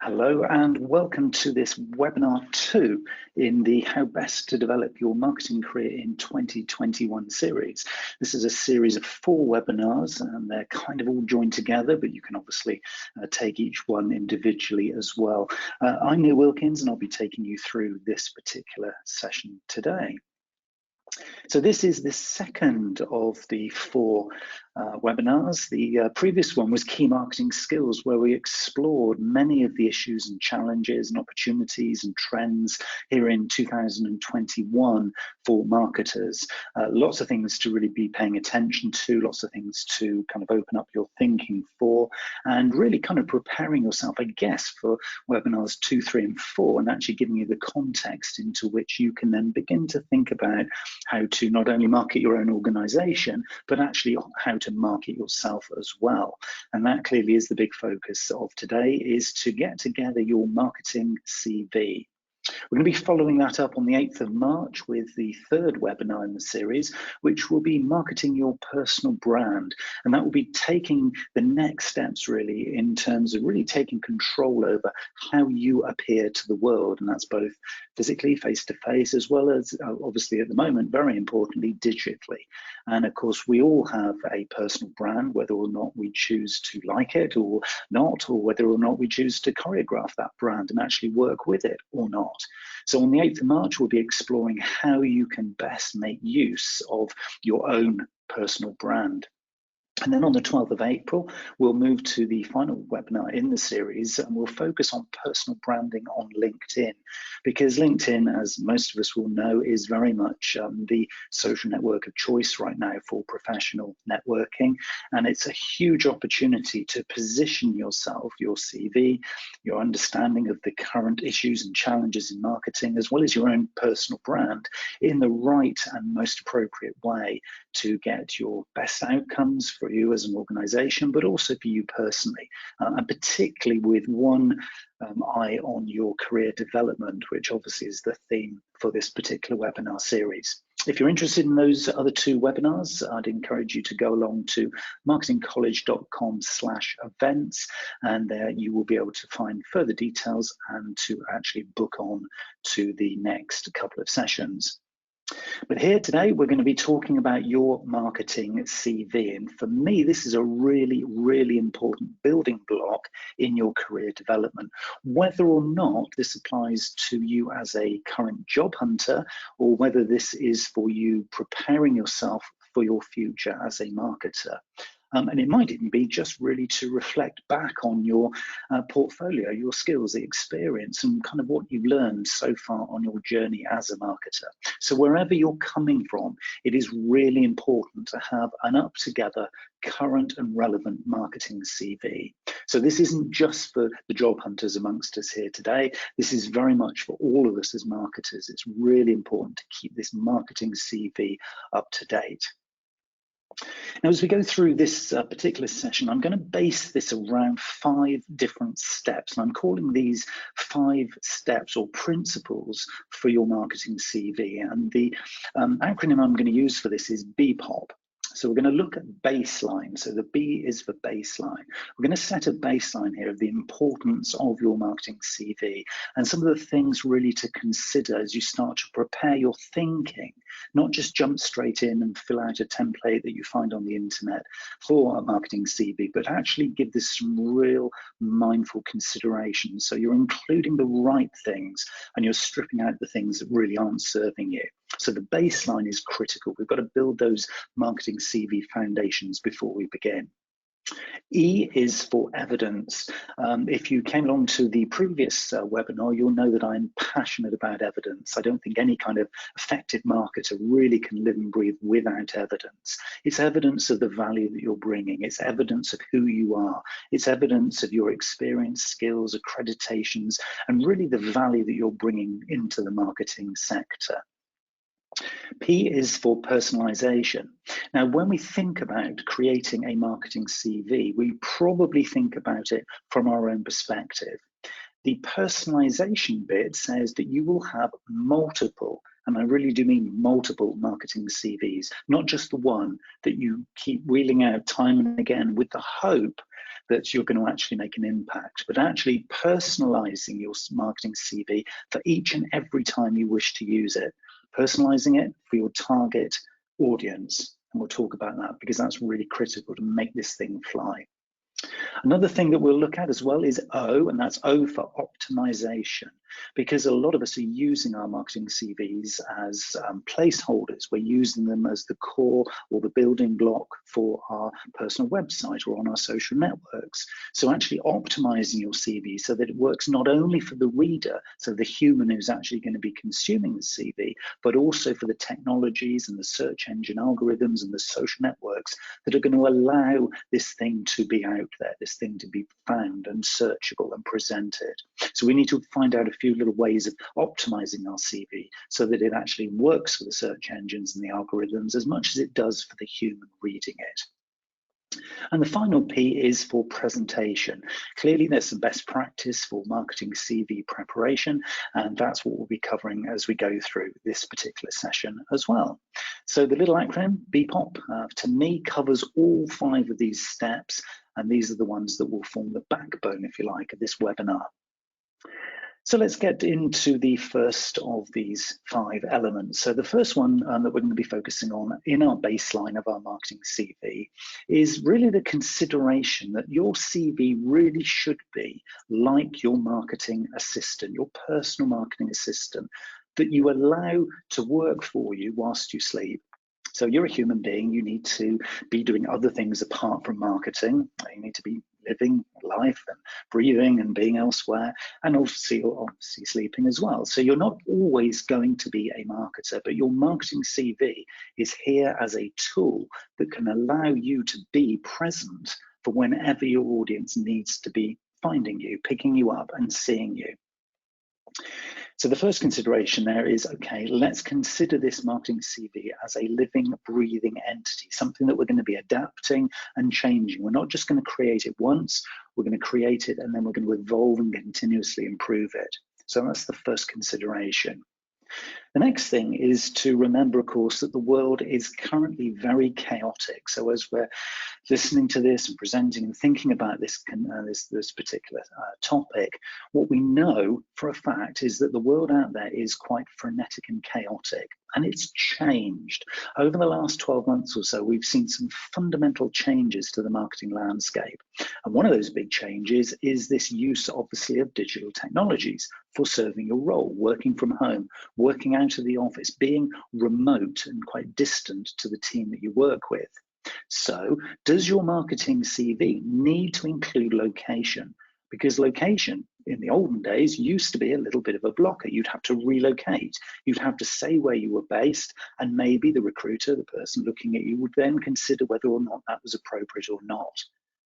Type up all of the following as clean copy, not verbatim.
Hello and welcome to this webinar 2 in the How Best to Develop Your Marketing Career in 2021 series. This is a series of 4 webinars and they're kind of all joined together, but you can obviously take each one individually as well. I'm Neil Wilkins and I'll be taking you through this particular session today. So this is the second of the 4 webinars. The previous one was Key Marketing Skills, where we explored many of the issues and challenges and opportunities and trends here in 2021 for marketers. Lots of things to really be paying attention to, lots of things to kind of open up your thinking for, and really kind of preparing yourself, I guess, for webinars 2, 3, and 4, and actually giving you the context into which you can then begin to think about how to not only market your own organization, but actually how to market yourself as well. And that clearly is the big focus of today, is to get together your marketing CV. We're going to be following that up on the 8th of March with the 3rd webinar in the series, which will be marketing your personal brand. And that will be taking the next steps really in terms of really taking control over how you appear to the world. And that's both physically, face-to-face, as well as obviously at the moment, very importantly, digitally. And of course, we all have a personal brand, whether or not we choose to like it or not, or whether or not we choose to choreograph that brand and actually work with it or not. So on the 8th of March, we'll be exploring how you can best make use of your own personal brand. And then on the 12th of April, we'll move to the final webinar in the series and we'll focus on personal branding on LinkedIn, because LinkedIn, as most of us will know, is very much the social network of choice right now for professional networking. And it's a huge opportunity to position yourself, your CV, your understanding of the current issues and challenges in marketing, as well as your own personal brand in the right and most appropriate way to get your best outcomes for you as an organization, but also for you personally, and particularly with one eye on your career development, which obviously is the theme for this particular webinar series. If you're interested in those other 2 webinars, I'd encourage you to go along to marketingcollege.com/events, and there you will be able to find further details and to actually book on to the next couple of sessions. But here today, we're going to be talking about your marketing CV. And for me, this is a really, really important building block in your career development, whether or not this applies to you as a current job hunter, or whether this is for you preparing yourself for your future as a marketer. And it might even be just really to reflect back on your portfolio, your skills, the experience, and kind of what you've learned so far on your journey as a marketer. So wherever you're coming from, it is really important to have an up-together, current and relevant marketing CV. So this isn't just for the job hunters amongst us here today. This is very much for all of us as marketers. It's really important to keep this marketing CV up to date. Now, as we go through this particular session, I'm going to base this around 5 different steps, and I'm calling these 5 steps or principles for your marketing CV. And the acronym I'm going to use for this is BPOP. So we're going to look at baseline. So the B is for baseline. We're going to set a baseline here of the importance of your marketing CV and some of the things really to consider as you start to prepare your thinking, not just jump straight in and fill out a template that you find on the internet for a marketing CV, but actually give this some real mindful consideration. So you're including the right things and you're stripping out the things that really aren't serving you. So the baseline is critical. We've got to build those marketing CV foundations before we begin. E is for evidence. If you came along to the previous webinar, you'll know that I'm passionate about evidence. I don't think any kind of effective marketer really can live and breathe without evidence. It's evidence of the value that you're bringing. It's evidence of who you are. It's evidence of your experience, skills, accreditations, and really the value that you're bringing into the marketing sector. P is for personalization. Now, when we think about creating a marketing CV, we probably think about it from our own perspective. The personalization bit says that you will have multiple, and I really do mean multiple marketing CVs, not just the one that you keep wheeling out time and again with the hope that you're going to actually make an impact, but actually personalizing your marketing CV for each and every time you wish to use it, personalizing it for your target audience. And we'll talk about that because that's really critical to make this thing fly. Another thing that we'll look at as well is O, and that's O for optimization, because a lot of us are using our marketing CVs as placeholders. We're using them as the core or the building block for our personal website or on our social networks. So actually optimizing your CV so that it works not only for the reader, so the human who's actually going to be consuming the CV, but also for the technologies and the search engine algorithms and the social networks that are going to allow this thing to be out there, this thing to be found and searchable and presented. So we need to find out a few little ways of optimizing our CV so that it actually works for the search engines and the algorithms as much as it does for the human reading it. And the final P is for presentation. Clearly, there's some best practice for marketing CV preparation, and that's what we'll be covering as we go through this particular session as well. So the little acronym, BPOP, to me covers all 5 of these steps, and these are the ones that will form the backbone, if you like, of this webinar. So let's get into the first of these 5 elements. So the first one that we're going to be focusing on in our baseline of our marketing CV is really the consideration that your CV really should be like your marketing assistant, your personal marketing assistant, that you allow to work for you whilst you sleep. So you're a human being, you need to be doing other things apart from marketing. You need to be living life and breathing and being elsewhere, and obviously sleeping as well. So you're not always going to be a marketer, but your marketing CV is here as a tool that can allow you to be present for whenever your audience needs to be finding you, picking you up and seeing you. So the first consideration there is, okay, let's consider this marketing CV as a living, breathing entity, something that we're going to be adapting and changing. We're not just going to create it once, we're going to create it and then we're going to evolve and continuously improve it. So that's the first consideration. The next thing is to remember, of course, that the world is currently very chaotic. So as we're listening to this and presenting and thinking about this particular topic, what we know for a fact is that the world out there is quite frenetic and chaotic, and it's changed. Over the last 12 months or so, we've seen some fundamental changes to the marketing landscape. And one of those big changes is this use, obviously, of digital technologies for serving your role, working from home, working out of the office, being remote and quite distant to the team that you work with. So does your marketing CV need to include location? Because location in the olden days used to be a little bit of a blocker. You'd have to relocate. You'd have to say where you were based, and maybe the recruiter, the person looking at you, would then consider whether or not that was appropriate or not.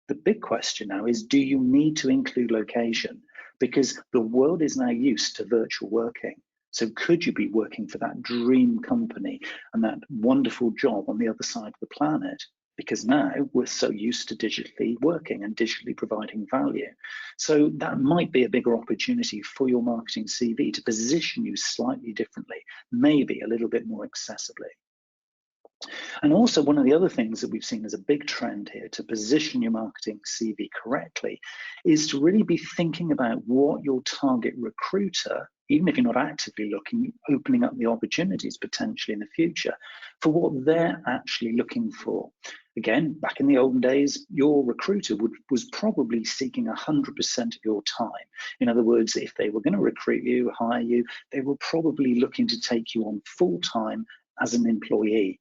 The big question now is, do you need to include location? Because the world is now used to virtual working. So could you be working for that dream company and that wonderful job on the other side of the planet? Because now we're so used to digitally working and digitally providing value. So that might be a bigger opportunity for your marketing CV to position you slightly differently, maybe a little bit more accessibly. And also, one of the other things that we've seen as a big trend here to position your marketing CV correctly is to really be thinking about what your target recruiter, even if you're not actively looking, opening up the opportunities potentially in the future for what they're actually looking for. Again, back in the olden days, your recruiter was probably seeking 100% of your time. In other words, if they were going to recruit you, hire you, they were probably looking to take you on full time as an employee.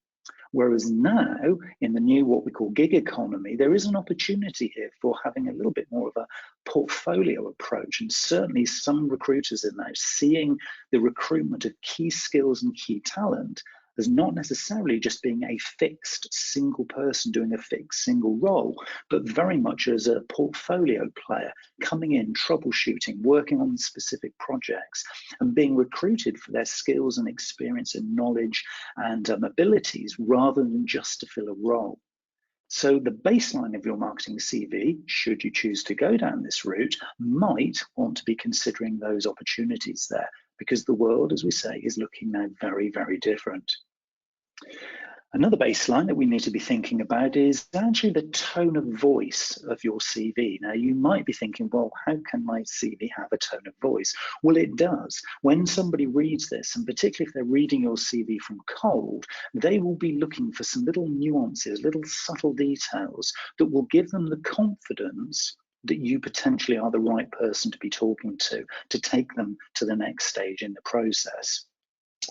Whereas now, in the new what we call gig economy, there is an opportunity here for having a little bit more of a portfolio approach. And certainly some recruiters in there seeing the recruitment of key skills and key talent as not necessarily just being a fixed single person doing a fixed single role, but very much as a portfolio player coming in, troubleshooting, working on specific projects and being recruited for their skills and experience and knowledge and abilities rather than just to fill a role. So the baseline of your marketing CV, should you choose to go down this route, might want to be considering those opportunities there, because the world, as we say, is looking now very, very different. Another baseline that we need to be thinking about is actually the tone of voice of your CV. Now, you might be thinking, well, how can my CV have a tone of voice? Well, it does. When somebody reads this, and particularly if they're reading your CV from cold, they will be looking for some little nuances, little subtle details that will give them the confidence that you potentially are the right person to be talking to take them to the next stage in the process.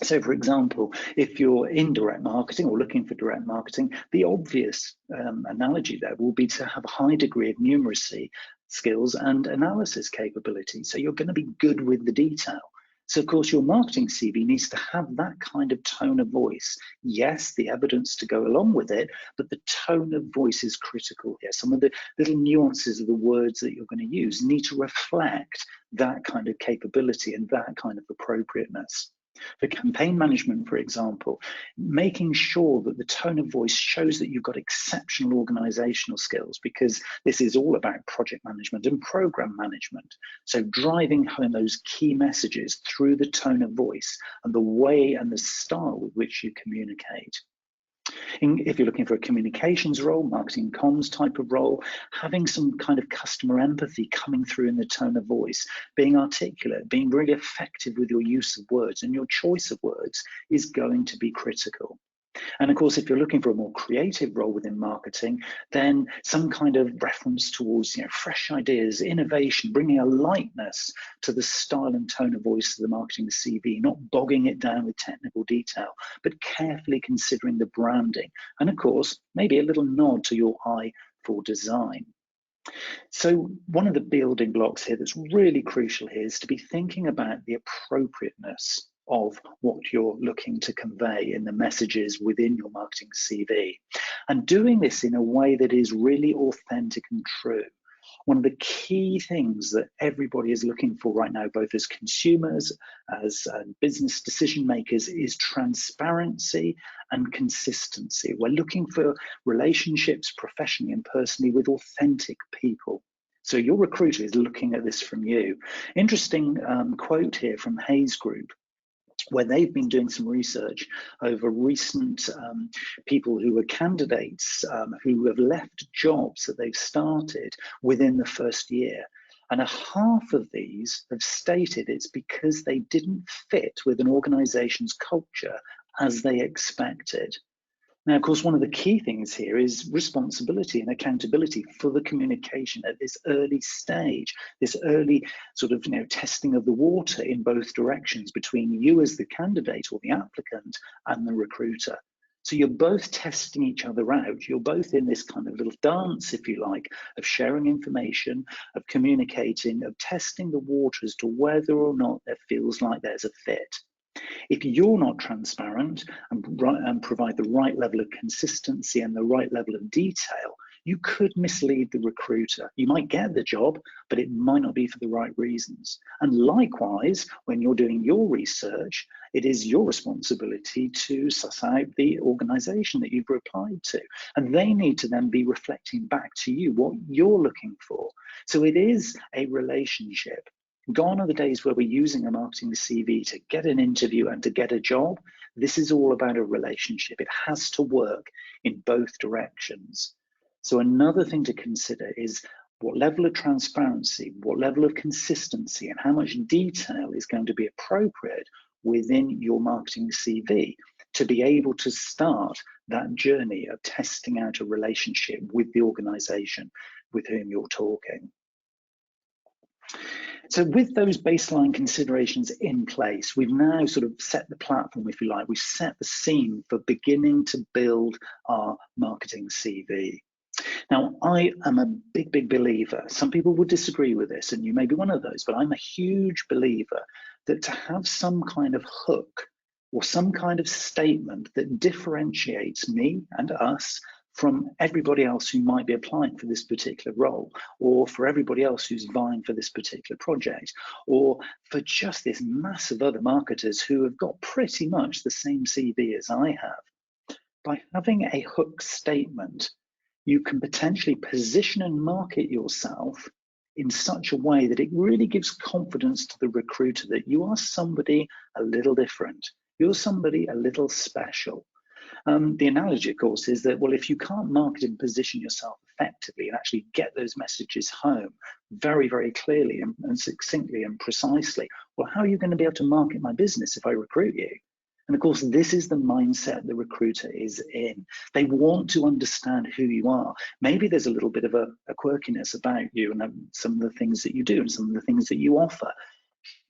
So, for example, if you're in direct marketing or looking for direct marketing, the obvious analogy there will be to have a high degree of numeracy skills and analysis capability. So you're going to be good with the detail. So, of course, your marketing CV needs to have that kind of tone of voice. Yes, the evidence to go along with it, but the tone of voice is critical here. Some of the little nuances of the words that you're going to use need to reflect that kind of capability and that kind of appropriateness. For campaign management, for example, making sure that the tone of voice shows that you've got exceptional organizational skills, because this is all about project management and program management. So driving home those key messages through the tone of voice and the way and the style with which you communicate. If you're looking for a communications role, marketing comms type of role, having some kind of customer empathy coming through in the tone of voice, being articulate, being really effective with your use of words and your choice of words is going to be critical. And of course, if you're looking for a more creative role within marketing, then some kind of reference towards fresh ideas, innovation, bringing a lightness to the style and tone of voice of the marketing CV, not bogging it down with technical detail, but carefully considering the branding. And of course, maybe a little nod to your eye for design. So one of the building blocks here that's really crucial here is to be thinking about the appropriateness of what you're looking to convey in the messages within your marketing CV, and doing this in a way that is really authentic and true. One of the key things that everybody is looking for right now, both as consumers, as business decision makers, is transparency and consistency. We're looking for relationships professionally and personally with authentic people. So your recruiter is looking at this from you. Interesting quote here from Hayes Group, where they've been doing some research over recent people who were candidates who have left jobs that they've started within the first year. And a half of these have stated it's because they didn't fit with an organization's culture as they expected. Now, of course, one of the key things here is responsibility and accountability for the communication at this early stage, this early sort of testing of the water in both directions between you as the candidate or the applicant and the recruiter. So you're both testing each other out. You're both in this kind of little dance, if you like, of sharing information, of communicating, of testing the water as to whether or not there feels like there's a fit. If you're not transparent and provide the right level of consistency and the right level of detail, you could mislead the recruiter. You might get the job, but it might not be for the right reasons. And likewise, when you're doing your research, it is your responsibility to suss out the organization that you've replied to. And they need to then be reflecting back to you what you're looking for. So it is a relationship. Gone are the days where we're using a marketing CV to get an interview and to get a job. This is all about a relationship. It has to work in both directions. So another thing to consider is what level of transparency, what level of consistency, and how much detail is going to be appropriate within your marketing CV to be able to start that journey of testing out a relationship with the organization with whom you're talking. So with those baseline considerations in place, we've now sort of set the platform, if you like. We've set the scene for beginning to build our marketing CV. Now, I am a big believer. Some people would disagree with this, and you may be one of those, but I'm a huge believer that to have some kind of hook or some kind of statement that differentiates me and us from everybody else who might be applying for this particular role, or for everybody else who's vying for this particular project, or for just this mass of other marketers who have got pretty much the same CV as I have. By having a hook statement, you can potentially position and market yourself in such a way that it really gives confidence to the recruiter that you are somebody a little different. You're somebody a little special. The analogy, of course, is that, well, if you can't market and position yourself effectively and actually get those messages home very, very clearly and succinctly and precisely, well, how are you going to be able to market my business if I recruit you? And of course, this is the mindset the recruiter is in. They want to understand who you are. Maybe there's a little bit of a quirkiness about you and some of the things that you do and some of the things that you offer.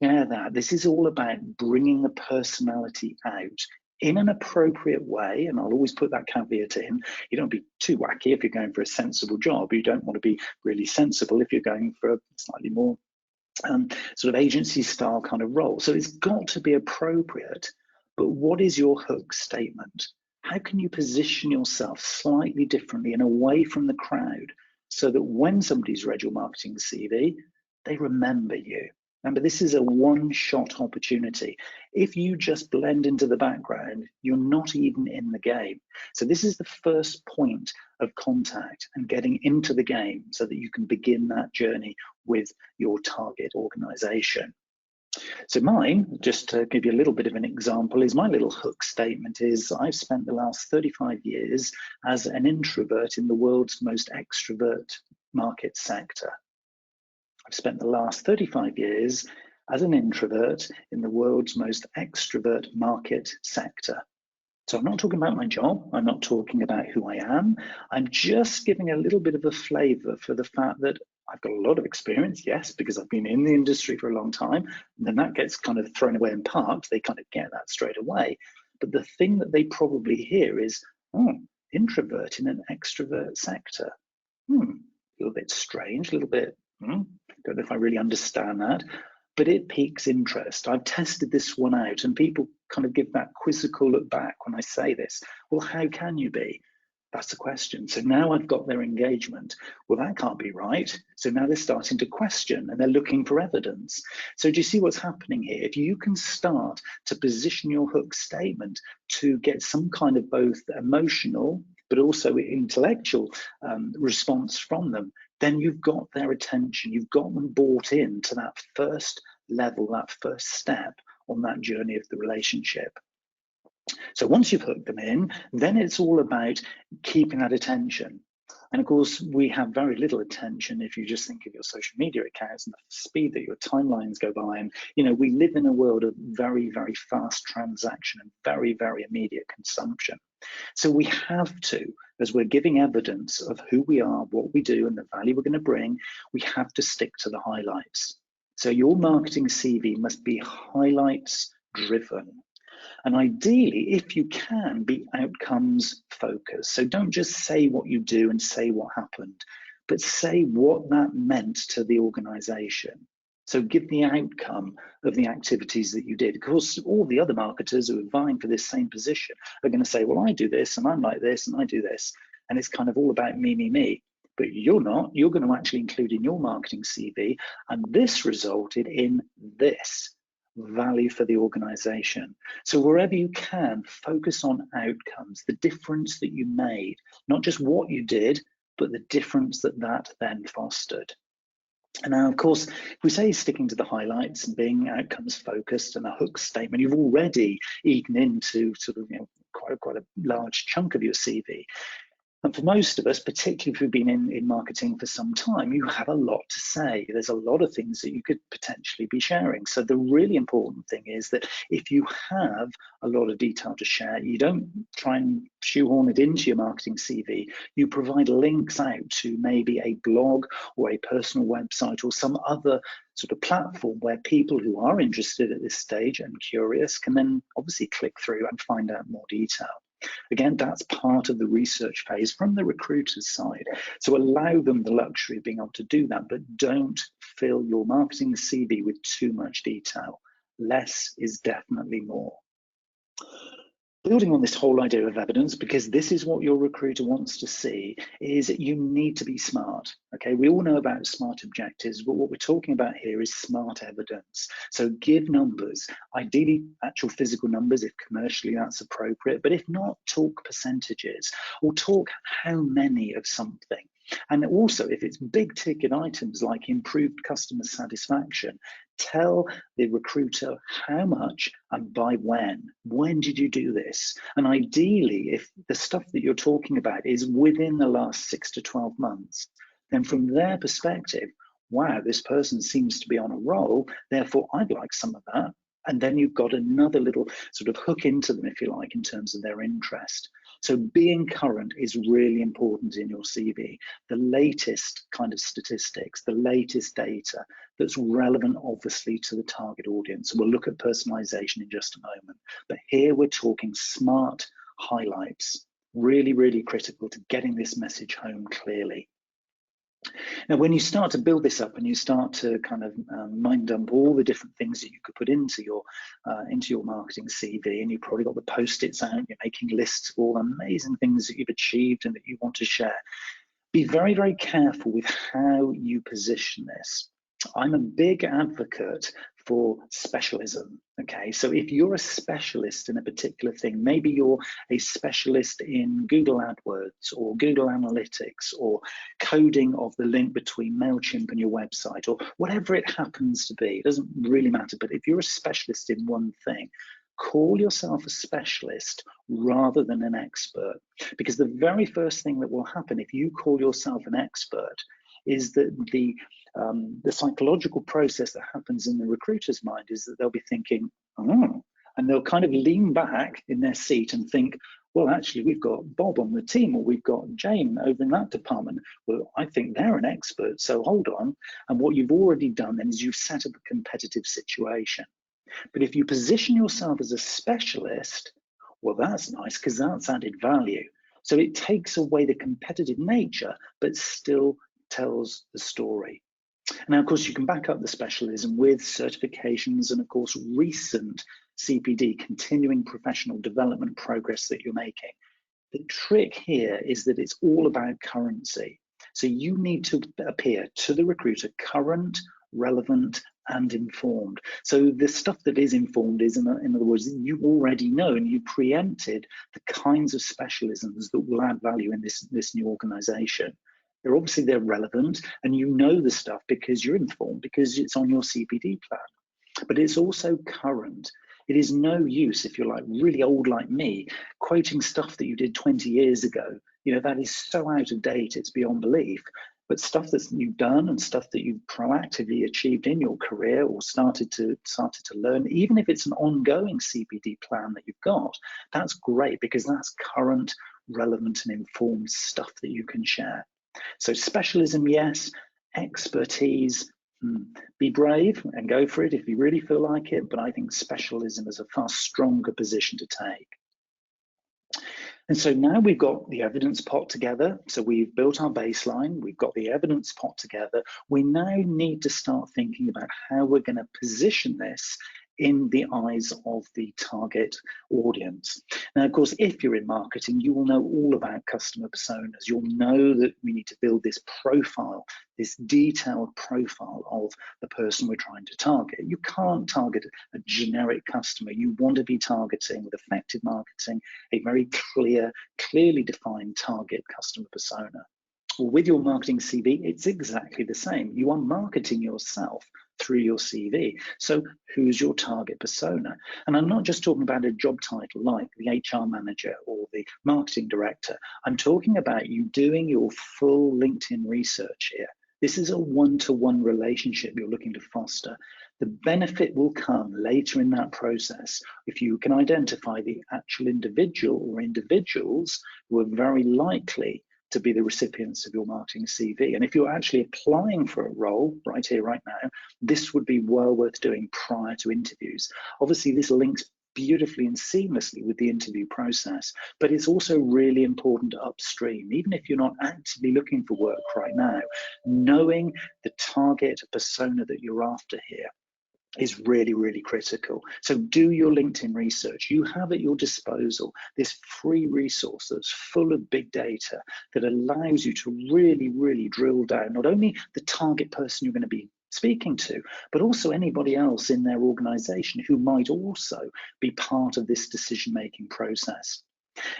Share that. This is all about bringing the personality out in an appropriate way. And I'll always put that caveat in. You don't be too wacky if you're going for a sensible job. You don't want to be really sensible if you're going for a slightly more sort of agency style kind of role. So it's got to be appropriate. But what is your hook statement? How can you position yourself slightly differently and away from the crowd so that when somebody's read your marketing CV, they remember you? Remember, this is a one-shot opportunity. If you just blend into the background, you're not even in the game. So this is the first point of contact and getting into the game so that you can begin that journey with your target organization. So mine, just to give you a little bit of an example, is my little hook statement is I've spent the last 35 years as an introvert in the world's most extrovert market sector. I've spent the last 35 years as an introvert in the world's most extrovert market sector. So I'm not talking about my job. I'm not talking about who I am. I'm just giving a little bit of a flavor for the fact that I've got a lot of experience, yes, because I've been in the industry for a long time. And then that gets kind of thrown away and parked. They kind of get that straight away. But the thing that they probably hear is, oh, introvert in an extrovert sector. A little bit strange, a little bit, don't know if I really understand that. But it piques interest. I've tested this one out and people kind of give that quizzical look back when I say this. Well, how can you be? That's the question. So now I've got their engagement. Well, that can't be right. So now they're starting to question and they're looking for evidence. So do you see what's happening here? If you can start to position your hook statement to get some kind of both emotional but also intellectual response from them, then you've got their attention. You've got them bought into that first level, that first step on that journey of the relationship. So once you've hooked them in, then it's all about keeping that attention. And of course, we have very little attention if you just think of your social media accounts and the speed that your timelines go by. And, you know, we live in a world of very, very fast transaction and very, very immediate consumption. So we have to, as we're giving evidence of who we are, what we do, and the value we're going to bring, we have to stick to the highlights. So your marketing CV must be highlights driven. And ideally, if you can, be outcomes focused. So don't just say what you do and say what happened, but say what that meant to the organization. So give the outcome of the activities that you did. Of course, all the other marketers who are vying for this same position are going to say, well, I do this and I'm like this and I do this. And it's kind of all about me, me, me. But you're not. You're going to actually include in your marketing CV, and this resulted in this value for the organization. So wherever you can, focus on outcomes, the difference that you made, not just what you did, but the difference that that then fostered. And now, of course, if we say sticking to the highlights and being outcomes focused and a hook statement, you've already eaten into sort of, you know, quite a large chunk of your CV. And for most of us, particularly if we've been in marketing for some time, you have a lot to say. There's a lot of things that you could potentially be sharing. So the really important thing is that if you have a lot of detail to share, you don't try and shoehorn it into your marketing CV. You provide links out to maybe a blog or a personal website or some other sort of platform where people who are interested at this stage and curious can then obviously click through and find out more detail. Again, that's part of the research phase from the recruiter's side. So allow them the luxury of being able to do that, but don't fill your marketing CV with too much detail. Less is definitely more. Building on this whole idea of evidence, because this is what your recruiter wants to see, is you need to be smart. Okay, we all know about SMART objectives, but what we're talking about here is smart evidence. So give numbers, ideally actual physical numbers if commercially that's appropriate, but if not, talk percentages or talk how many of something. And also, if it's big ticket items like improved customer satisfaction, Tell the recruiter how much and by when. When did you do this? And ideally, if the stuff that you're talking about is within the last 6 to 12 months, then from their perspective, wow, this person seems to be on a roll, therefore I'd like some of that. And then you've got another little sort of hook into them, if you like, in terms of their interest. So being current is really important in your CV. The latest kind of statistics, the latest data that's relevant, obviously, to the target audience. We'll look at personalization in just a moment. But here we're talking smart highlights, really, really critical to getting this message home clearly. Now, when you start to build this up and you start to kind of mind dump all the different things that you could put into your marketing CV, and you've probably got the post-its out, you're making lists of all the amazing things that you've achieved and that you want to share, be very, very careful with how you position this. I'm a big advocate for specialism, okay? So if you're a specialist in a particular thing, maybe you're a specialist in Google AdWords or Google Analytics or coding of the link between MailChimp and your website or whatever it happens to be, it doesn't really matter, but if you're a specialist in one thing, call yourself a specialist rather than an expert, because the very first thing that will happen if you call yourself an expert is that the psychological process that happens in the recruiter's mind is that they'll be thinking, oh, and they'll kind of lean back in their seat and think, well, actually, we've got Bob on the team, or we've got Jane over in that department. Well, I think they're an expert, so hold on. And what you've already done then is you've set up a competitive situation. But if you position yourself as a specialist, well, that's nice because that's added value. So it takes away the competitive nature, but still tells the story. Now, of course, you can back up the specialism with certifications and, of course, recent CPD, continuing professional development progress that you're making. The trick here is that it's all about currency. So you need to appear to the recruiter current, relevant, and informed. So the stuff that is informed is, in other words, you already know and you preempted the kinds of specialisms that will add value in this new organization. They're relevant, and you know the stuff because you're informed, because it's on your CPD plan. But it's also current. It is no use if you're like really old like me, quoting stuff that you did 20 years ago. You know, that is so out of date, it's beyond belief. But stuff that you've done and stuff that you've proactively achieved in your career or started to learn, even if it's an ongoing CPD plan that you've got, that's great because that's current, relevant, and informed stuff that you can share. So specialism, yes. Expertise, be brave and go for it if you really feel like it, but I think specialism is a far stronger position to take. And so now we've got the evidence pot together. So we've built our baseline, we've got the evidence pot together. We now need to start thinking about how we're going to position this in the eyes of the target audience. Now, of course, if you're in marketing, you will know all about customer personas. You'll know that we need to build this profile, this detailed profile of the person we're trying to target. You can't target a generic customer. You want to be targeting, with effective marketing, a very clearly defined target customer persona. Well, with your marketing CV, it's exactly the same. You are marketing yourself through your CV. So who's your target persona? And I'm not just talking about a job title like the HR manager or the marketing director. I'm talking about you doing your full LinkedIn research here. This is a one-to-one relationship you're looking to foster. The benefit will come later in that process if you can identify the actual individual or individuals who are very likely to be the recipients of your marketing CV. And if you're actually applying for a role right here, right now, this would be well worth doing prior to interviews. Obviously, this links beautifully and seamlessly with the interview process, but it's also really important upstream. Even if you're not actively looking for work right now, knowing the target persona that you're after here is really, really critical. So do your LinkedIn research. You have at your disposal this free resource that's full of big data that allows you to really, really drill down not only the target person you're going to be speaking to, but also anybody else in their organization who might also be part of this decision-making process.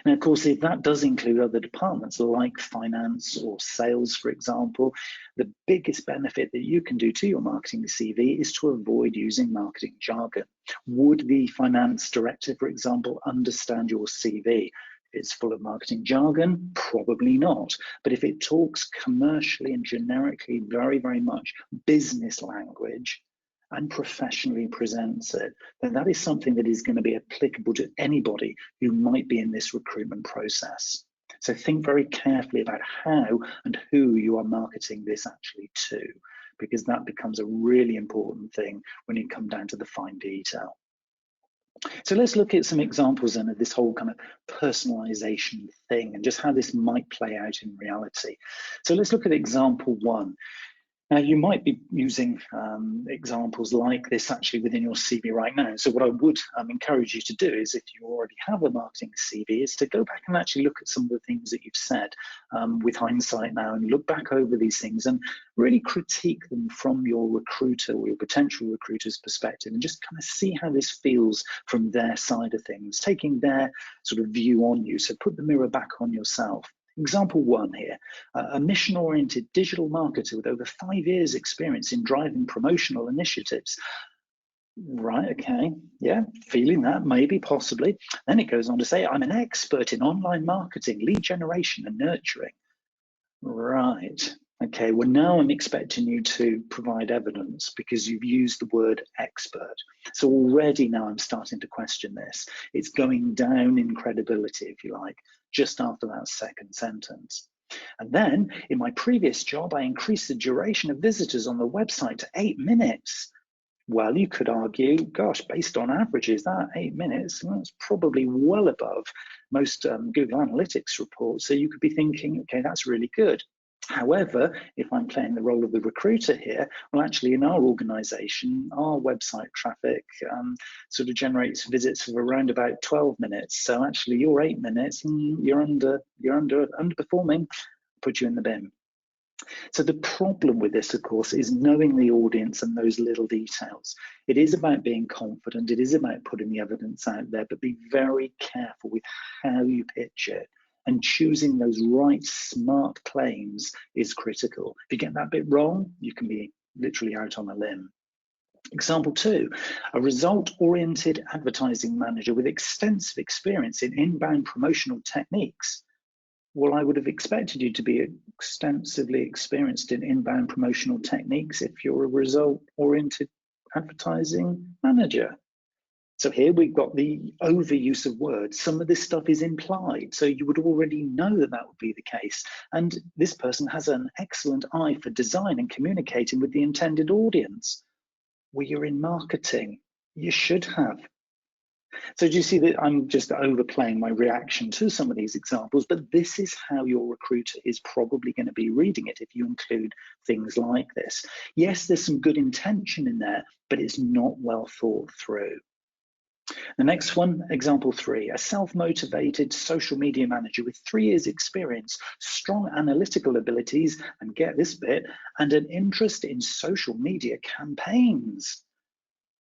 Now, of course, if that does include other departments like finance or sales, for example, the biggest benefit that you can do to your marketing CV is to avoid using marketing jargon. Would the finance director, for example, understand your CV? If it's full of marketing jargon, probably not. But if it talks commercially and generically very, very much business language, and professionally presents it, then that is something that is going to be applicable to anybody who might be in this recruitment process. So think very carefully about how and who you are marketing this actually to, because that becomes a really important thing when you come down to the fine detail. So let's look at some examples then of this whole kind of personalization thing and just how this might play out in reality. So let's look at example 1. Now, you might be using examples like this actually within your CV right now. So what I would encourage you to do is, if you already have a marketing CV, is to go back and actually look at some of the things that you've said with hindsight now, and look back over these things and really critique them from your recruiter or your potential recruiter's perspective, and just kind of see how this feels from their side of things, taking their sort of view on you. So put the mirror back on yourself. Example 1 here, a mission-oriented digital marketer with over 5 years experience in driving promotional initiatives. Right, okay, yeah, feeling that, maybe, possibly. Then it goes on to say, I'm an expert in online marketing, lead generation and nurturing. Right, okay, well now I'm expecting you to provide evidence because you've used the word expert. So already now I'm starting to question this. It's going down in credibility, if you like, just after that second sentence. And then in my previous job, I increased the duration of visitors on the website to 8 minutes. Well, you could argue, gosh, based on averages, that 8 minutes, well, that's probably well above most Google Analytics reports. So you could be thinking, okay, that's really good. However, if I'm playing the role of the recruiter here, well, actually in our organization, our website traffic sort of generates visits of around about 12 minutes. So actually your 8 minutes, you're underperforming, put you in the bin. So the problem with this, of course, is knowing the audience and those little details. It is about being confident. It is about putting the evidence out there, but be very careful with how you pitch it. And choosing those right, smart claims is critical. If you get that bit wrong, you can be literally out on a limb. Example 2, a result-oriented advertising manager with extensive experience in inbound promotional techniques. Well, I would have expected you to be extensively experienced in inbound promotional techniques if you're a result-oriented advertising manager. So here we've got the overuse of words. Some of this stuff is implied, so you would already know that that would be the case. And this person has an excellent eye for design and communicating with the intended audience. Well, you're in marketing. You should have. So do you see that I'm just overplaying my reaction to some of these examples, but this is how your recruiter is probably going to be reading it if you include things like this. Yes, there's some good intention in there, but it's not well thought through. The next one, example 3, a self-motivated social media manager with 3 years experience, strong analytical abilities, and get this bit, and an interest in social media campaigns.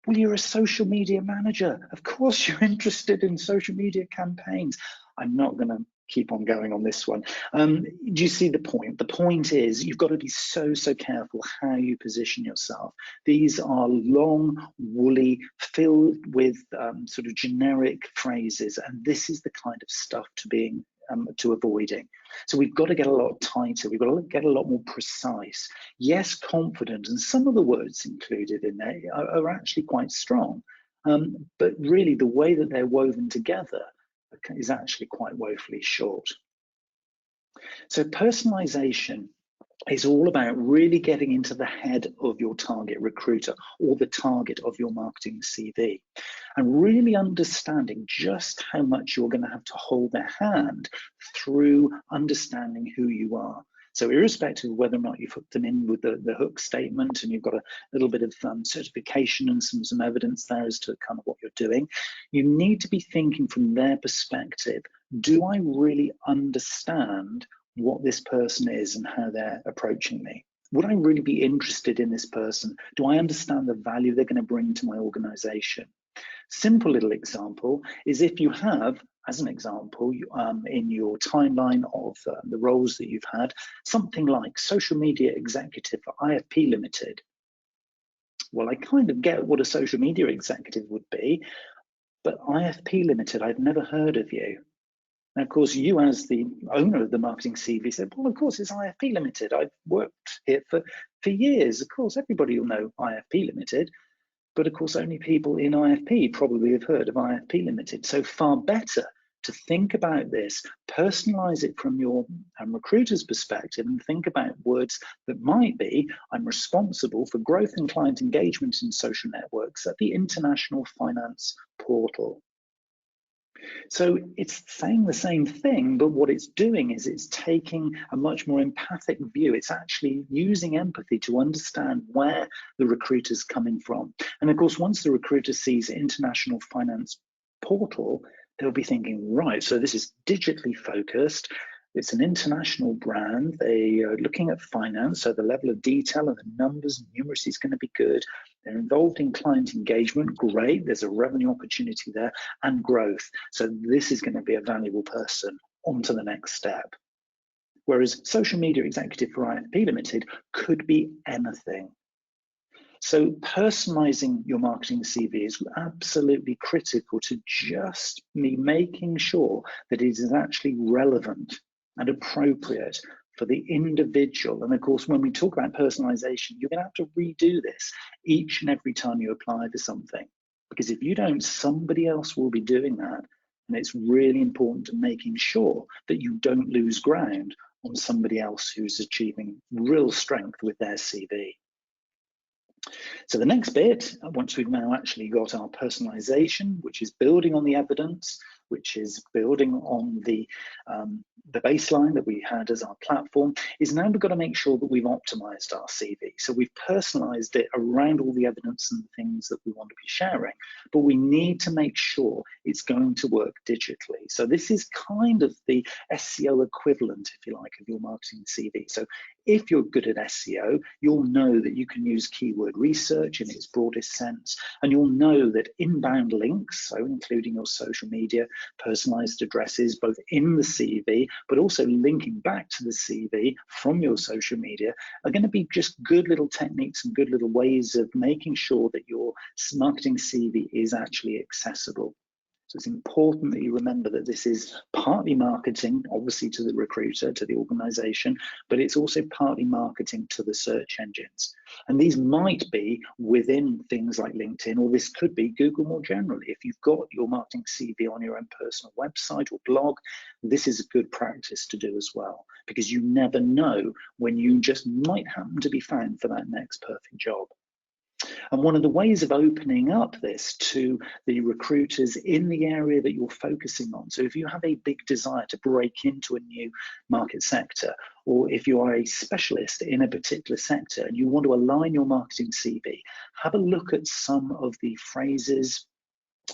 Well, you're a social media manager. Of course you're interested in social media campaigns. I'm not going to keep on going on this one. Do you see the point? The point is you've got to be so careful how you position yourself. These are long, woolly, filled with sort of generic phrases, and this is the kind of stuff to avoiding. So we've got to get a lot tighter. We've got to get a lot more precise. Yes, confident, and some of the words included in there are actually quite strong, but really the way that they're woven together is actually quite woefully short. So personalization is all about really getting into the head of your target recruiter or the target of your marketing CV, and really understanding just how much you're going to have to hold their hand through understanding who you are. So irrespective of whether or not you've hooked them in with the hook statement and you've got a little bit of certification and some evidence there as to kind of what you're doing, you need to be thinking from their perspective, do I really understand what this person is and how they're approaching me? Would I really be interested in this person? Do I understand the value they're going to bring to my organization? Simple little example is if you have, as an example, in your timeline of the roles that you've had, something like social media executive for IFP Limited. Well, I kind of get what a social media executive would be, but IFP Limited, I've never heard of you. And of course, you as the owner of the marketing CV said, well, of course, it's IFP Limited. I've worked here for years. Of course, everybody will know IFP Limited. But of course, only people in IFP probably have heard of IFP Limited. So far better to think about this, personalize it from your recruiter's perspective, and think about words that might be, I'm responsible for growth and client engagement in social networks at the International Finance Portal. So it's saying the same thing, but what it's doing is it's taking a much more empathic view. It's actually using empathy to understand where the recruiter's coming from. And of course, once the recruiter sees International Finance Portal, they'll be thinking, right, so this is digitally focused. It's an international brand. They are looking at finance, so the level of detail and the numbers and numeracy is going to be good. They're involved in client engagement, great. There's a revenue opportunity there and growth. So this is going to be a valuable person. On to the next step. Whereas social media executive for IFP Limited could be anything. So personalizing your marketing CV is absolutely critical to just be making sure that it is actually relevant and appropriate for the individual. And of course, when we talk about personalization, you're going to have to redo this each and every time you apply for something. Because if you don't, somebody else will be doing that. And it's really important to making sure that you don't lose ground on somebody else who's achieving real strength with their CV. So the next bit, once we've now actually got our personalization, which is building on the evidence, which is building on the baseline that we had as our platform, is now we've got to make sure that we've optimized our CV. So we've personalized it around all the evidence and things that we want to be sharing, but we need to make sure it's going to work digitally. So this is kind of the SEO equivalent, if you like, of your marketing CV. So if you're good at SEO, you'll know that you can use keyword research in its broadest sense, and you'll know that inbound links, so including your social media, personalized addresses, both in the CV, but also linking back to the CV from your social media, are going to be just good little techniques and good little ways of making sure that your marketing CV is actually accessible. So it's important that you remember that this is partly marketing, obviously, to the recruiter, to the organization, but it's also partly marketing to the search engines. And these might be within things like LinkedIn, or this could be Google more generally. If you've got your marketing CV on your own personal website or blog, this is a good practice to do as well, because you never know when you just might happen to be found for that next perfect job. And one of the ways of opening up this to the recruiters in the area that you're focusing on, so if you have a big desire to break into a new market sector, or if you are a specialist in a particular sector and you want to align your marketing CV, have a look at some of the phrases,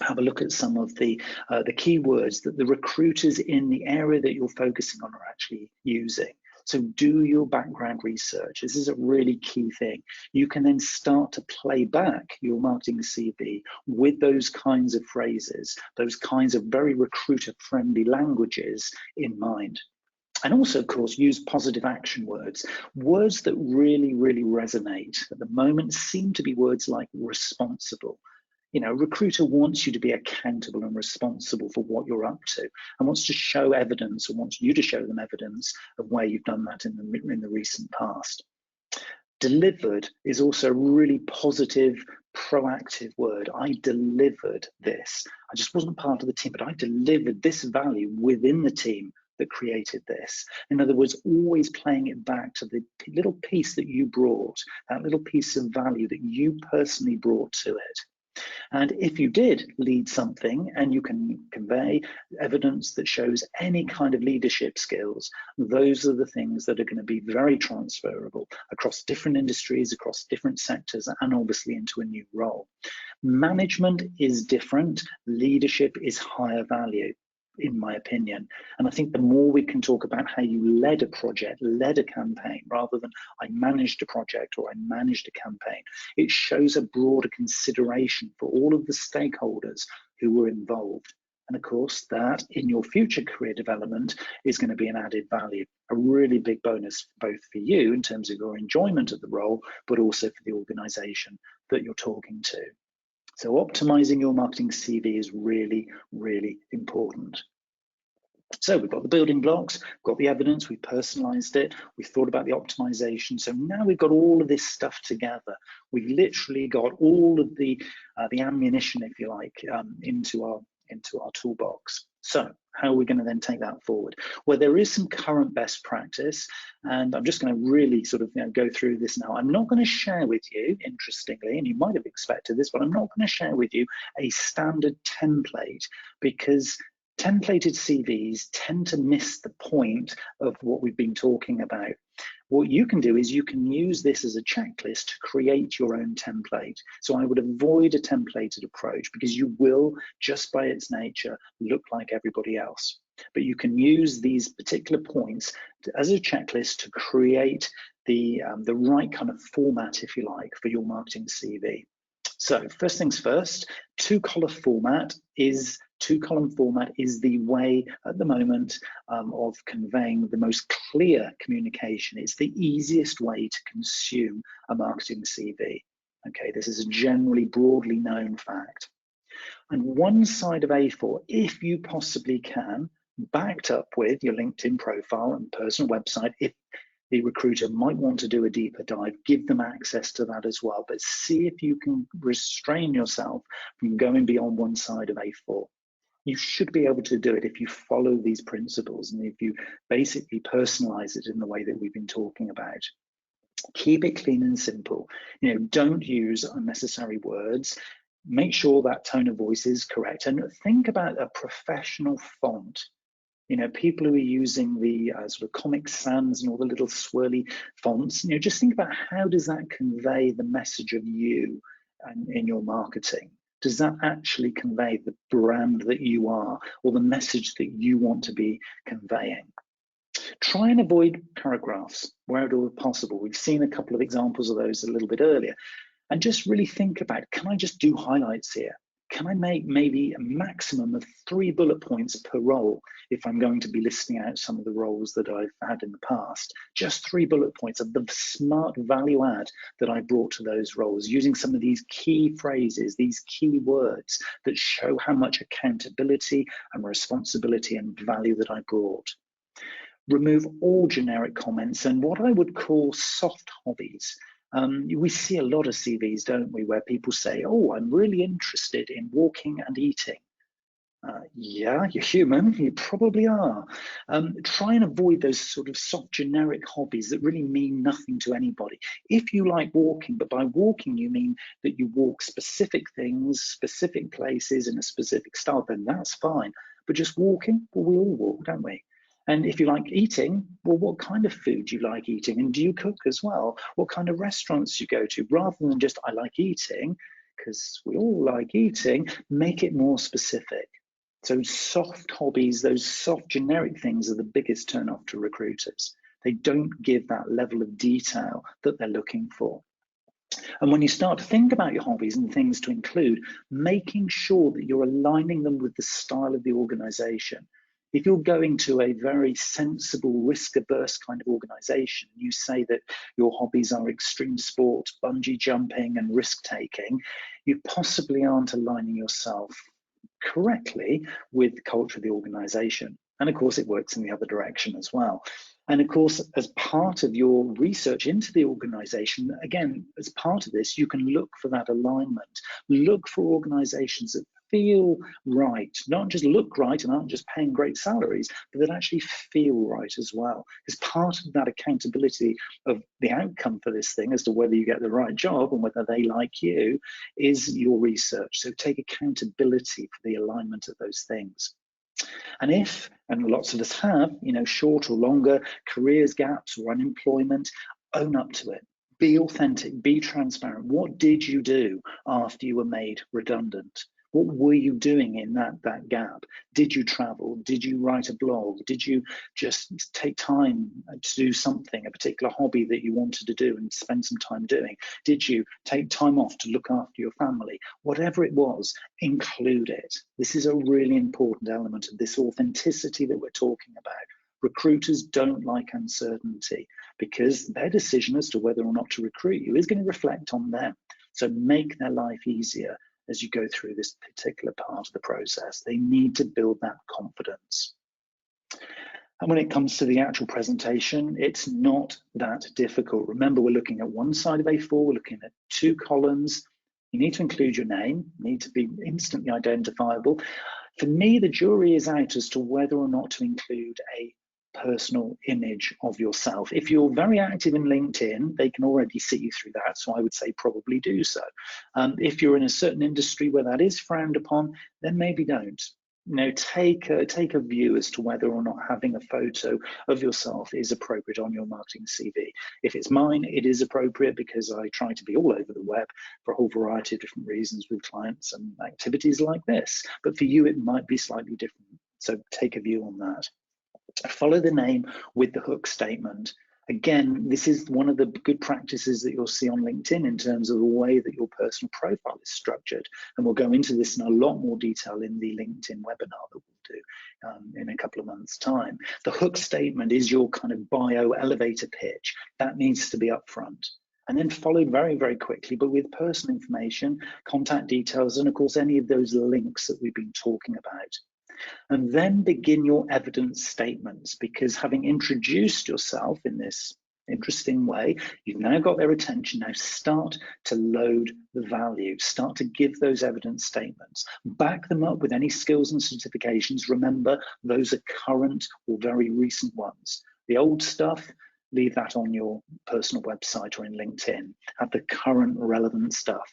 have a look at some of the keywords that the recruiters in the area that you're focusing on are actually using. So do your background research. This is a really key thing. You can then start to play back your marketing CV with those kinds of phrases, those kinds of very recruiter-friendly languages in mind. And also, of course, use positive action words, words that really, really resonate. At the moment seem to be words like responsible. You know, a recruiter wants you to be accountable and responsible for what you're up to, and wants to show evidence, or wants you to show them evidence of where you've done that in the recent past. Delivered is also a really positive, proactive word. I delivered this. I just wasn't part of the team, but I delivered this value within the team that created this. In other words, always playing it back to the little piece that you brought, that little piece of value that you personally brought to it. And if you did lead something and you can convey evidence that shows any kind of leadership skills, those are the things that are going to be very transferable across different industries, across different sectors, and obviously into a new role. Management is different, leadership is higher value. in my opinion. And I think the more we can talk about how you led a project, led a campaign, rather than I managed a project or I managed a campaign, it shows a broader consideration for all of the stakeholders who were involved. And of course, that in your future career development is going to be an added value, a really big bonus both for you in terms of your enjoyment of the role, but also for the organization that you're talking to. So optimizing your marketing CV is really, really important. So we've got the building blocks, got the evidence, we personalized it, we thought about the optimization. So now we've got all of this stuff together. We've literally got all of the ammunition, if you like, into our toolbox. So how are we going to then take that forward? Well, there is some current best practice, and I'm just going to really sort of go through this now. I'm not going to share with you, interestingly, and you might have expected this, but I'm not going to share with you a standard template, because templated CVs tend to miss the point of what we've been talking about. What you can do is you can use this as a checklist to create your own template. So I would avoid a templated approach, because you will, just by its nature, look like everybody else. But you can use these particular points as a checklist to create the right kind of format, if you like, for your marketing CV. So first things first, two-column format is the way at the moment of conveying the most clear communication. It's the easiest way to consume a marketing CV. Okay, this is a generally broadly known fact. And one side of A4, if you possibly can, backed up with your LinkedIn profile and personal website, if the recruiter might want to do a deeper dive, give them access to that as well. But see if you can restrain yourself from going beyond one side of A4. You should be able to do it if you follow these principles and if you basically personalize it in the way that we've been talking about. Keep it clean and simple. Don't use unnecessary words. Make sure that tone of voice is correct. And think about a professional font. People who are using the sort of Comic Sans and all the little swirly fonts, just think about how does that convey the message of you and in your marketing? Does that actually convey the brand that you are or the message that you want to be conveying? Try and avoid paragraphs where at all possible. We've seen a couple of examples of those a little bit earlier. And just really think about, can I just do highlights here? Can I make maybe a maximum of 3 bullet points per role if I'm going to be listing out some of the roles that I've had in the past? Just 3 bullet points of the smart value add that I brought to those roles, using some of these key phrases, these key words that show how much accountability and responsibility and value that I brought. Remove all generic comments and what I would call soft hobbies. We see a lot of CVs, don't we, where people say, oh, I'm really interested in walking and eating. Yeah, you're human, you probably are. Try and avoid those sort of soft generic hobbies that really mean nothing to anybody. If you like walking, but by walking you mean that you walk specific things, specific places in a specific style, then that's fine. But just walking, well, we all walk, don't we? And if you like eating, well, what kind of food do you like eating? And do you cook as well? What kind of restaurants you go to? Rather than just, I like eating, because we all like eating, make it more specific. So soft hobbies, those soft generic things are the biggest turn off to recruiters. They don't give that level of detail that they're looking for. And when you start to think about your hobbies and things to include, making sure that you're aligning them with the style of the organization. If you're going to a very sensible, risk-averse kind of organization, you say that your hobbies are extreme sport, bungee jumping, and risk-taking, you possibly aren't aligning yourself correctly with the culture of the organization. And of course, it works in the other direction as well. And of course, as part of your research into the organization, again, as part of this, you can look for that alignment. Look for organizations that feel right, not just look right and aren't just paying great salaries, but that actually feel right as well. Because part of that accountability of the outcome for this thing as to whether you get the right job and whether they like you is your research. So take accountability for the alignment of those things. And if, and lots of us have, short or longer careers gaps or unemployment, own up to it. Be authentic, be transparent. What did you do after you were made redundant? What were you doing in that gap? Did you travel? Did you write a blog? Did you just take time to do something, a particular hobby that you wanted to do and spend some time doing? Did you take time off to look after your family? Whatever it was, include it. This is a really important element of this authenticity that we're talking about. Recruiters don't like uncertainty because their decision as to whether or not to recruit you is going to reflect on them. So make their life easier as you go through this particular part of the process. They need to build that confidence. And when it comes to the actual presentation, it's not that difficult. Remember, we're looking at one side of A4, we're looking at 2 columns. You need to include your name, you need to be instantly identifiable. For me, the jury is out as to whether or not to include a personal image of yourself. If you're very active in LinkedIn, they can already see you through that, so I would say probably do so. If you're in a certain industry where that is frowned upon, then maybe don't. Take a view as to whether or not having a photo of yourself is appropriate on your marketing CV. If it's mine, it is appropriate because I try to be all over the web for a whole variety of different reasons with clients and activities like this. But for you, it might be slightly different. So take a view on that. Follow the name with the hook statement. Again, this is one of the good practices that you'll see on LinkedIn in terms of the way that your personal profile is structured. And we'll go into this in a lot more detail in the LinkedIn webinar that we'll do in a couple of months' time. The hook statement is your kind of bio elevator pitch. That needs to be up front. And then followed very, very quickly, but with personal information, contact details, and of course, any of those links that we've been talking about. And then begin your evidence statements, because having introduced yourself in this interesting way, you've now got their attention. Now start to load the value, start to give those evidence statements, back them up with any skills and certifications. Remember, those are current or very recent ones. The old stuff, leave that on your personal website or in LinkedIn. Have the current relevant stuff.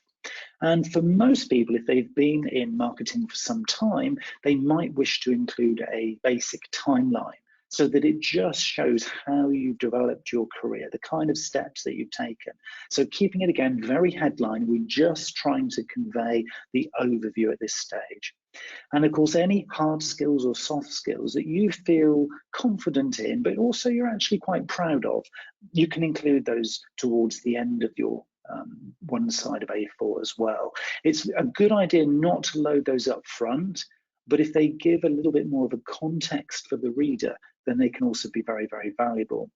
And for most people, if they've been in marketing for some time, they might wish to include a basic timeline so that it just shows how you've developed your career, the kind of steps that you've taken. So keeping it, again, very headline, we're just trying to convey the overview at this stage. And of course, any hard skills or soft skills that you feel confident in, but also you're actually quite proud of, you can include those towards the end of your one side of A4 as well. It's a good idea not to load those up front, but if they give a little bit more of a context for the reader, then they can also be very, very valuable.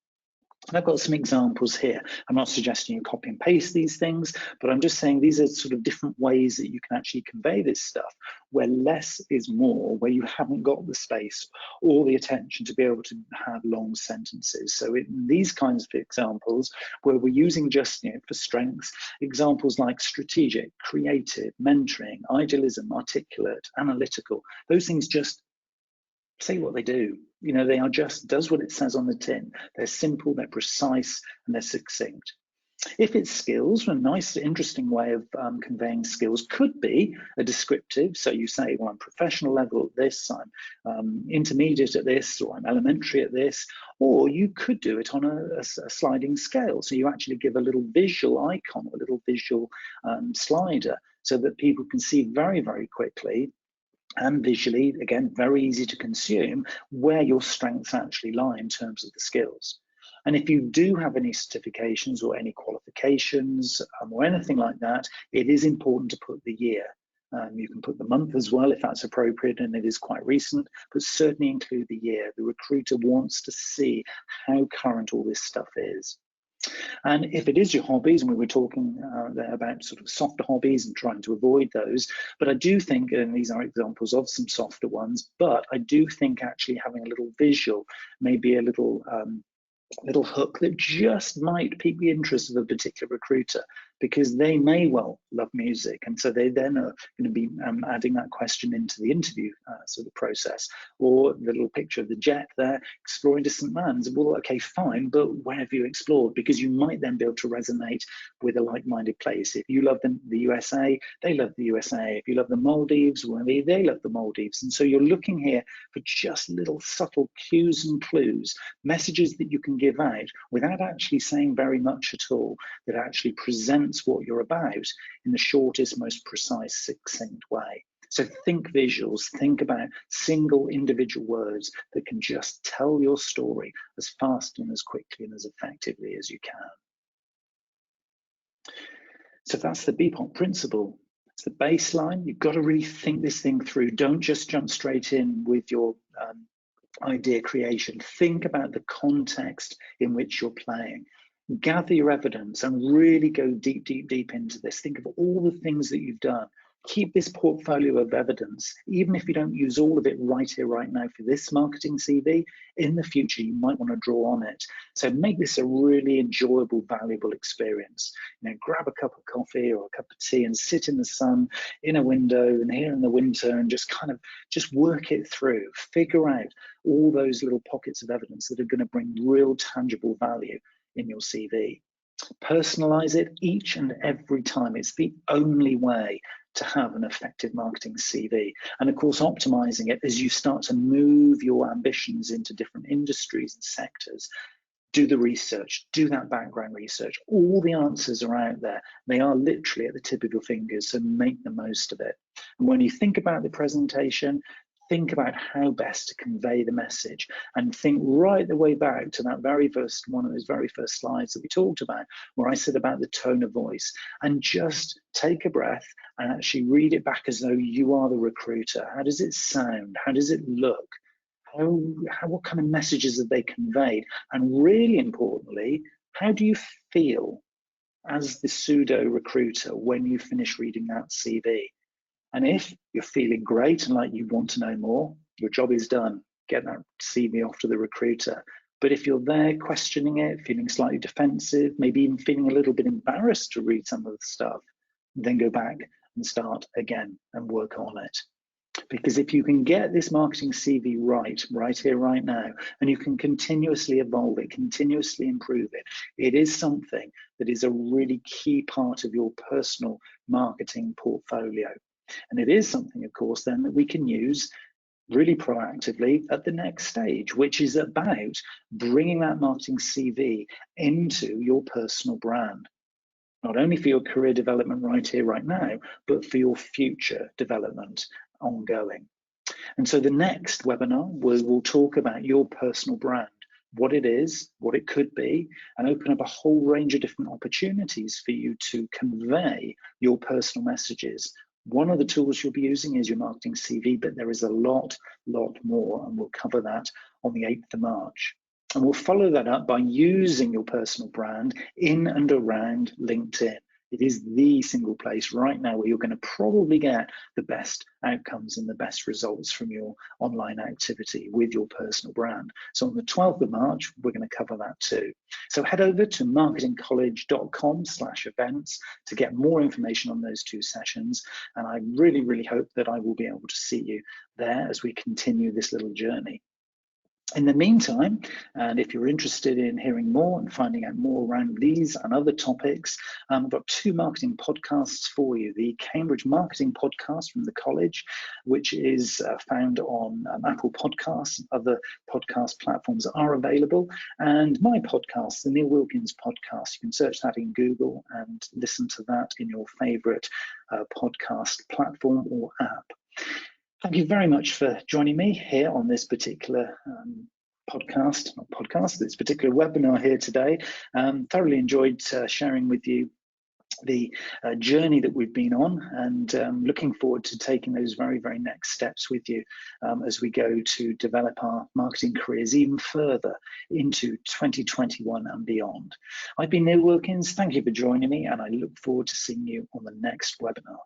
And I've got some examples here. I'm not suggesting you copy and paste these things, but I'm just saying these are sort of different ways that you can actually convey this stuff, where less is more, where you haven't got the space or the attention to be able to have long sentences. So in these kinds of examples, where we're using just for strengths, examples like strategic, creative, mentoring, idealism, articulate, analytical, those things just say what they do. They are just does what it says on the tin. They're simple, they're precise, and they're succinct. If it's skills, a nice, interesting way of conveying skills could be a descriptive. So you say, well, I'm professional level at this, I'm intermediate at this, or I'm elementary at this. Or you could do it on a sliding scale. So you actually give a little visual icon, or a little visual slider, so that people can see very, very quickly and visually, again, very easy to consume, where your strengths actually lie in terms of the skills. And if you do have any certifications or any qualifications or anything like that, it is important to put the year. You can put the month as well if that's appropriate and it is quite recent, but certainly include the year. The recruiter wants to see how current all this stuff is. And if it is your hobbies, and we were talking there about sort of softer hobbies and trying to avoid those, but I do think, and these are examples of some softer ones, but I do think actually having a little visual, maybe a little hook that just might pique the interest of a particular recruiter, because they may well love music, and so they then are going to be adding that question into the interview sort of process. Or the little picture of the jet there, exploring distant lands. Well, okay, fine, but where have you explored? Because you might then be able to resonate with a like-minded place. If you love the USA, they love the USA. If you love the Maldives, well, they love the Maldives. And so you're looking here for just little subtle cues and clues, messages that you can give out without actually saying very much at all, that actually presents what you're about in the shortest, most precise, succinct way. So think visuals, think about single individual words that can just tell your story as fast and as quickly and as effectively as you can. So that's the BPOP principle. It's the baseline. You've got to really think this thing through. Don't just jump straight in with your idea creation. Think about the context in which you're playing. Gather your evidence and really go deep, deep, deep into this. Think of all the things that you've done. Keep this portfolio of evidence, even if you don't use all of it right here, right now for this marketing CV. In the future, you might want to draw on it. So make this a really enjoyable, valuable experience. Grab a cup of coffee or a cup of tea and sit in the sun in a window and here in the winter and just work it through. Figure out all those little pockets of evidence that are going to bring real tangible value in your CV. Personalize it each and every time. It's the only way to have an effective marketing CV. And of course, optimizing it as you start to move your ambitions into different industries and sectors. Do the research, do that background research. All the answers are out there. They are literally at the tip of your fingers, so make the most of it. And when you think about the presentation, think about how best to convey the message, and think right the way back to that very first one of those very first slides that we talked about, where I said about the tone of voice, and just take a breath and actually read it back as though you are the recruiter. How does it sound? How does it look? What kind of messages have they conveyed? And really importantly, how do you feel as the pseudo recruiter when you finish reading that CV? And if you're feeling great and like you want to know more, your job is done. Get that CV off to the recruiter. But if you're there questioning it, feeling slightly defensive, maybe even feeling a little bit embarrassed to read some of the stuff, then go back and start again and work on it. Because if you can get this marketing CV right here, right now, and you can continuously evolve it, continuously improve it, it is something that is a really key part of your personal marketing portfolio. And it is something, of course, then that we can use really proactively at the next stage, which is about bringing that marketing CV into your personal brand. Not only for your career development right here, right now, but for your future development ongoing. And so the next webinar, we'll talk about your personal brand, what it is, what it could be, and open up a whole range of different opportunities for you to convey your personal messages. One of the tools you'll be using is your marketing CV, but there is a lot more, and we'll cover that on the 8th of March. And we'll follow that up by using your personal brand in and around LinkedIn. It is the single place right now where you're going to probably get the best outcomes and the best results from your online activity with your personal brand. So on the 12th of March, we're going to cover that too. So head over to marketingcollege.com/events to get more information on those two sessions. And I really hope that I will be able to see you there as we continue this little journey. In the meantime, and if you're interested in hearing more and finding out more around these and other topics, I've got 2 marketing podcasts for you. The Cambridge Marketing Podcast from the college, which is found on Apple Podcasts and other podcast platforms are available, and my podcast, the Neil Wilkins Podcast. You can search that in Google and listen to that in your favorite podcast platform or app. Thank you very much for joining me here on this particular this particular webinar here today. Thoroughly enjoyed sharing with you the journey that we've been on, and looking forward to taking those very next steps with you as we go to develop our marketing careers even further into 2021 and beyond. I've been Neil Wilkins. Thank you for joining me, and I look forward to seeing you on the next webinar.